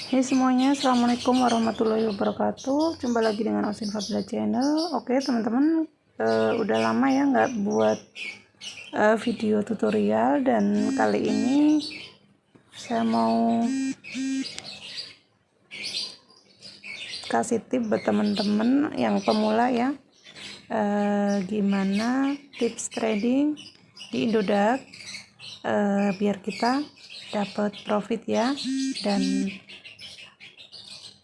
Hai semuanya, assalamualaikum warahmatullahi wabarakatuh. Jumpa lagi dengan Osin Fadila Channel. Oke teman-teman, udah lama ya nggak buat video tutorial, dan kali ini saya mau kasih tip buat teman-teman yang pemula ya, gimana tips trading di Indodax biar kita dapat profit ya. Dan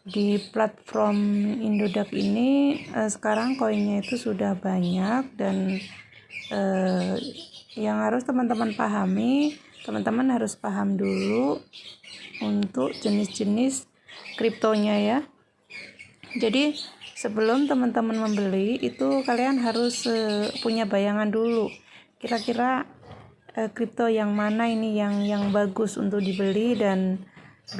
di platform Indodax ini sekarang koinnya itu sudah banyak, dan yang harus teman-teman pahami, teman-teman harus paham dulu untuk jenis-jenis kriptonya ya. Jadi sebelum teman-teman membeli itu kalian harus punya bayangan dulu, kira-kira kripto yang mana ini yang bagus untuk dibeli dan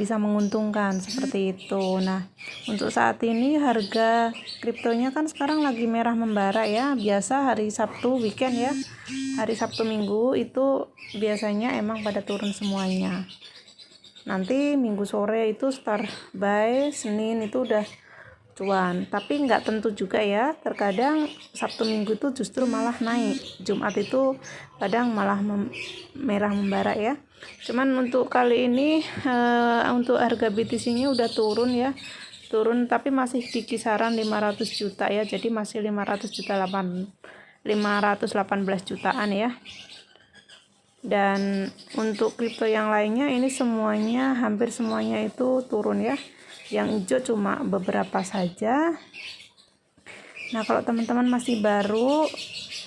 bisa menguntungkan, seperti itu. Nah, untuk saat ini harga kriptonya kan sekarang lagi merah membara ya. Biasa hari Sabtu weekend ya, hari Sabtu Minggu itu biasanya emang pada turun semuanya. Nanti Minggu sore itu start buy, Senin itu udah cuan, tapi nggak tentu juga ya. Terkadang Sabtu Minggu itu justru malah naik, Jumat itu kadang malah merah membara ya. Cuman untuk kali ini untuk harga BTC-nya udah turun ya, tapi masih di kisaran 500 juta ya. Jadi masih 518 jutaan ya. Dan untuk kripto yang lainnya ini semuanya, hampir semuanya itu turun ya. Yang hijau cuma beberapa saja. Nah, kalau teman-teman masih baru,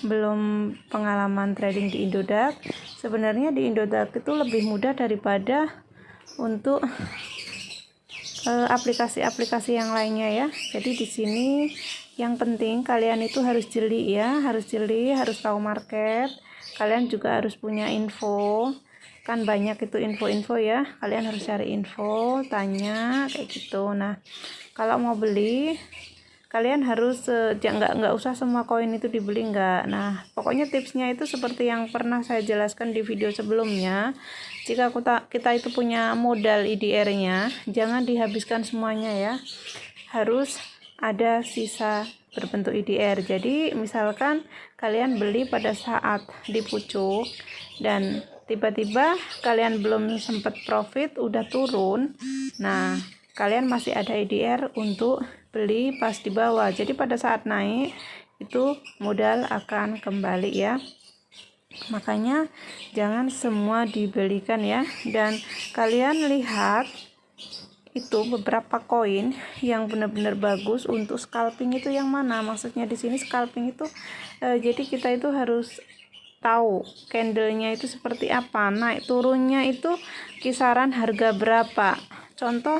belum pengalaman trading di Indodax, sebenarnya di Indodax itu lebih mudah daripada untuk aplikasi-aplikasi yang lainnya ya. Jadi di sini yang penting kalian itu harus jeli ya, harus tahu market. Kalian juga harus punya info, kan banyak itu info-info ya. Kalian harus cari info, tanya kayak gitu. Nah, kalau mau beli kalian harus nggak usah semua koin itu dibeli, nggak. Nah, pokoknya tipsnya itu seperti yang pernah saya jelaskan di video sebelumnya. Jika kita itu punya modal IDR-nya, jangan dihabiskan semuanya ya, harus ada sisa berbentuk IDR. Jadi misalkan kalian beli pada saat di pucuk dan tiba-tiba kalian belum sempat profit, udah turun, nah kalian masih ada IDR untuk beli pas di bawah. Jadi pada saat naik itu modal akan kembali ya. Makanya jangan semua dibelikan ya. Dan kalian lihat itu beberapa koin yang benar-benar bagus untuk scalping itu yang mana. Maksudnya di sini scalping itu jadi kita itu harus tahu candlenya itu seperti apa, naik turunnya itu kisaran harga berapa. Contoh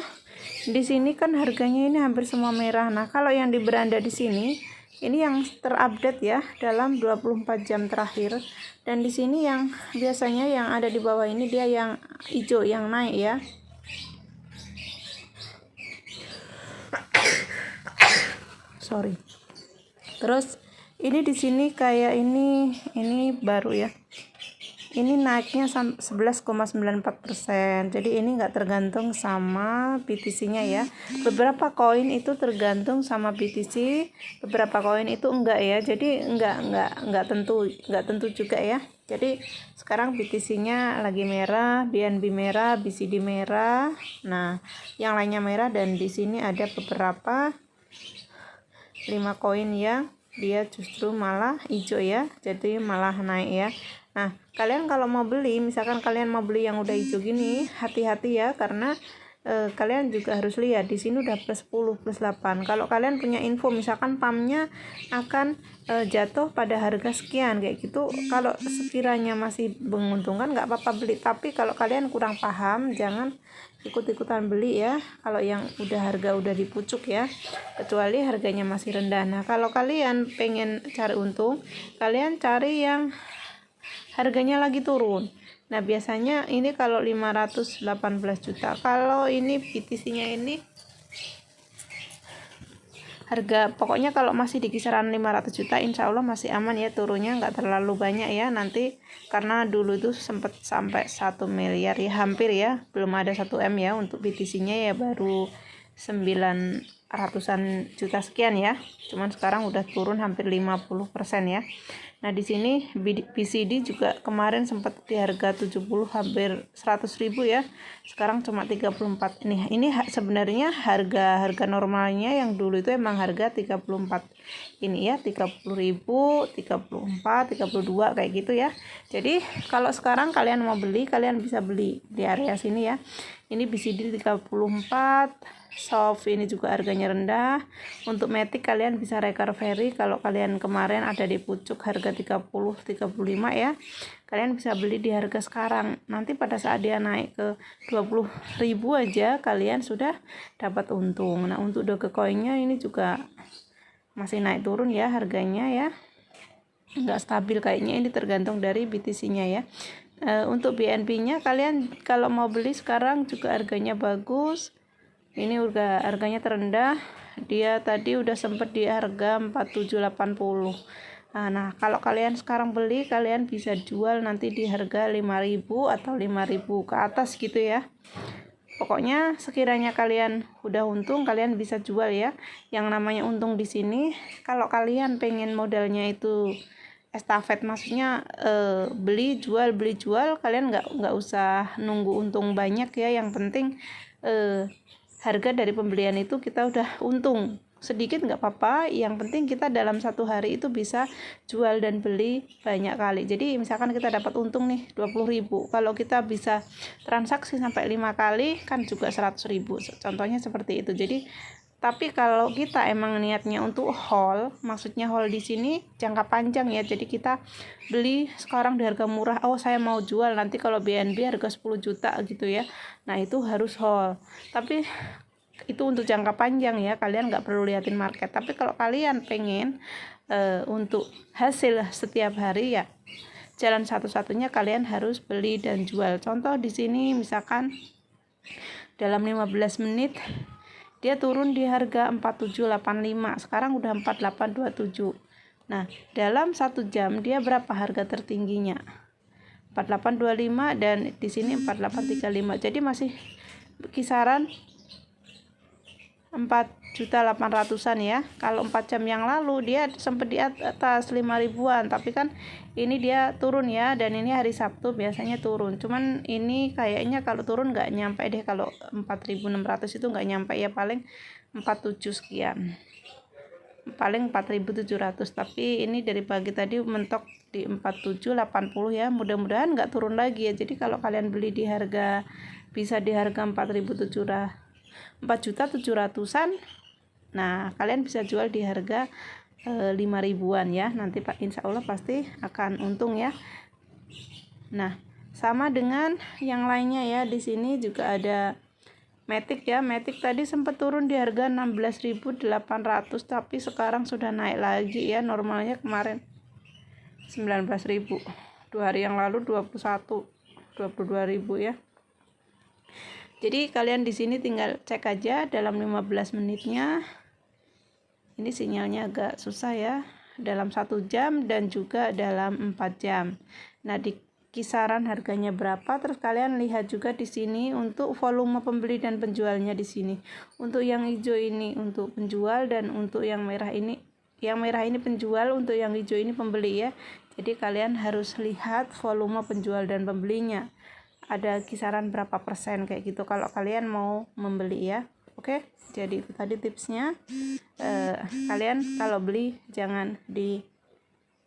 di sini kan harganya ini hampir semua merah. Nah, kalau yang di beranda di sini ini yang terupdate ya dalam 24 jam terakhir, dan di sini yang biasanya yang ada di bawah ini dia yang hijau yang naik ya. Sorry. Terus ini di sini kayak ini baru ya. Ini naiknya 11,94%. Jadi ini enggak tergantung sama BTC-nya ya. Beberapa koin itu tergantung sama BTC, beberapa koin itu enggak ya. Jadi enggak tentu juga ya. Jadi sekarang BTC-nya lagi merah, BNB merah, BCD merah. Nah, yang lainnya merah, dan di sini ada beberapa 5 koin yang dia justru malah hijau ya, jadi malah naik ya. Nah, kalian kalau mau beli, misalkan kalian mau beli yang udah hijau gini, hati-hati ya, karena kalian juga harus lihat di sini udah plus 10 plus 8. Kalau kalian punya info misalkan pamnya akan jatuh pada harga sekian kayak gitu, kalau sekiranya masih menguntungkan nggak apa-apa beli. Tapi kalau kalian kurang paham, jangan ikut-ikutan beli ya kalau yang harga udah di pucuk ya, kecuali harganya masih rendah. Nah, kalau kalian pengen cari untung, kalian cari yang harganya lagi turun. Nah, biasanya ini kalau 518 juta. Kalau ini BTC-nya ini harga pokoknya kalau masih di kisaran 500 juta insya Allah masih aman ya, turunnya nggak terlalu banyak ya nanti, karena dulu itu sempat sampai 1 miliar ya, hampir ya, belum ada 1 M ya, untuk BTC nya ya baru 900-an juta sekian ya, cuman sekarang udah turun hampir 50% ya. Nah di sini BCD juga kemarin sempat di harga 70 hampir 100.000 ya, sekarang cuma 34. Ini sebenarnya harga normalnya, yang dulu itu emang harga 34 ini ya, 30.000, 34, 32 kayak gitu ya. Jadi kalau sekarang kalian mau beli, kalian bisa beli di area sini ya. Ini BCD 34, soft ini juga harganya rendah. Untuk Matic kalian bisa recovery, kalau kalian kemarin ada di pucuk harga 30-35 ya, kalian bisa beli di harga sekarang. Nanti pada saat dia naik ke 20.000 aja kalian sudah dapat untung. Nah untuk Dogecoin-nya ini juga masih naik turun ya harganya ya, nggak stabil kayaknya, ini tergantung dari BTC-nya ya. Untuk BNB-nya kalian kalau mau beli sekarang juga harganya bagus. Ini udah harganya terendah, dia tadi udah sempet di harga 4780. Nah kalau kalian sekarang beli, kalian bisa jual nanti di harga 5.000 atau 5.000 ke atas gitu ya. Pokoknya sekiranya kalian udah untung, kalian bisa jual ya. Yang namanya untung di sini, kalau kalian pengen modalnya itu estafet, maksudnya beli jual, kalian nggak usah nunggu untung banyak ya. Yang penting harga dari pembelian itu kita udah untung sedikit nggak apa-apa, yang penting kita dalam satu hari itu bisa jual dan beli banyak kali. Jadi misalkan kita dapat untung nih 20.000, kalau kita bisa transaksi sampai 5 kali kan juga 100.000, contohnya seperti itu. Jadi tapi kalau kita emang niatnya untuk hold, maksudnya hold di sini jangka panjang ya, jadi kita beli sekarang di harga murah, oh saya mau jual nanti kalau BNB harga 10 juta gitu ya, nah itu harus hold. Tapi itu untuk jangka panjang ya, kalian nggak perlu liatin market. Tapi kalau kalian pengen untuk hasil setiap hari ya, jalan satu-satunya kalian harus beli dan jual. Contoh di sini misalkan dalam 15 menit dia turun di harga 4785, sekarang udah 4827. Nah dalam 1 jam dia berapa harga tertingginya? 4825, dan di sini 4835, jadi masih kisaran 4.800.000-an ya. Kalau 4 jam yang lalu dia sempat di atas 5.000-an, tapi kan ini dia turun ya, dan ini hari Sabtu biasanya turun. Cuman ini kayaknya kalau turun nggak nyampe deh, kalau 4.600 itu nggak nyampe ya, paling 47 sekian, paling 4.700. Tapi ini dari pagi tadi mentok di 4780 ya, mudah-mudahan nggak turun lagi ya. Jadi kalau kalian beli di harga, bisa di harga 4.700-an, nah kalian bisa jual di harga 5.000-an ya, nanti Pak insya Allah pasti akan untung ya. Nah sama dengan yang lainnya ya, di sini juga ada Matic ya. Matic tadi sempat turun di harga 16.800, tapi sekarang sudah naik lagi ya. Normalnya kemarin 19.000, 2 hari yang lalu 22.000 ya. Jadi kalian di sini tinggal cek aja dalam 15 menitnya. Ini sinyalnya agak susah ya, dalam 1 jam dan juga dalam 4 jam. Nah di kisaran harganya berapa, terus kalian lihat juga di sini untuk volume pembeli dan penjualnya di sini. Untuk yang hijau ini untuk penjual, dan untuk yang merah ini penjual, untuk yang hijau ini pembeli ya. Jadi kalian harus lihat volume penjual dan pembelinya, ada kisaran berapa persen kayak gitu kalau kalian mau membeli ya. Oke, jadi itu tadi tipsnya. Kalian kalau beli jangan di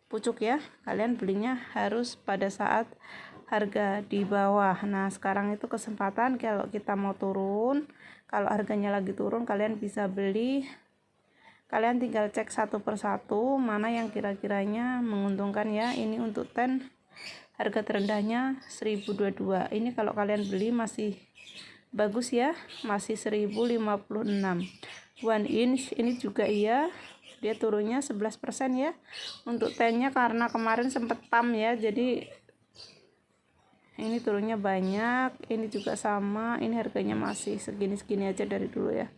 pucuk ya, kalian belinya harus pada saat harga di bawah. Nah sekarang itu kesempatan kalau kita mau turun, kalau harganya lagi turun kalian bisa beli. Kalian tinggal cek satu persatu mana yang kira-kiranya menguntungkan ya. Ini untuk 10 harga terendahnya 1022. Ini kalau kalian beli masih bagus ya, masih 1056. 1 inch ini juga iya, dia turunnya 11% ya. Untuk 10-nya karena kemarin sempat pam ya, jadi ini turunnya banyak. Ini juga sama, ini harganya masih segini-segini aja dari dulu ya.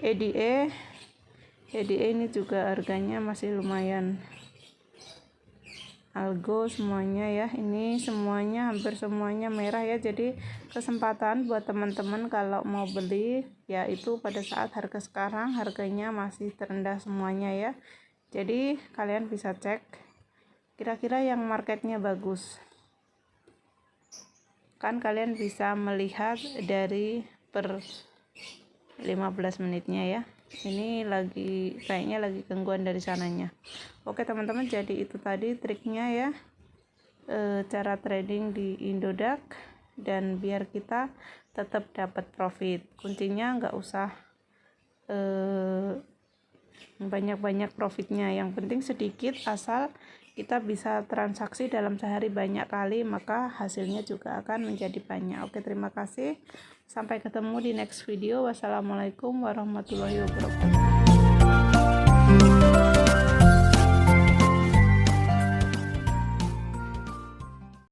EDE jadi ini juga harganya masih lumayan. Algo semuanya ya, ini semuanya hampir semuanya merah ya, jadi kesempatan buat teman-teman kalau mau beli yaitu pada saat harga sekarang harganya masih terendah semuanya ya. Jadi kalian bisa cek kira-kira yang marketnya bagus, kan kalian bisa melihat dari per 15 menitnya ya. Ini lagi kayaknya lagi gangguan dari sananya. Oke teman-teman, jadi itu tadi triknya ya, cara trading di Indodax, dan biar kita tetap dapat profit. Kuncinya nggak usah banyak-banyak profitnya, yang penting sedikit, asal kita bisa transaksi dalam sehari banyak kali, maka hasilnya juga akan menjadi banyak. Oke, terima kasih, sampai ketemu di next video. Wassalamualaikum warahmatullahi wabarakatuh.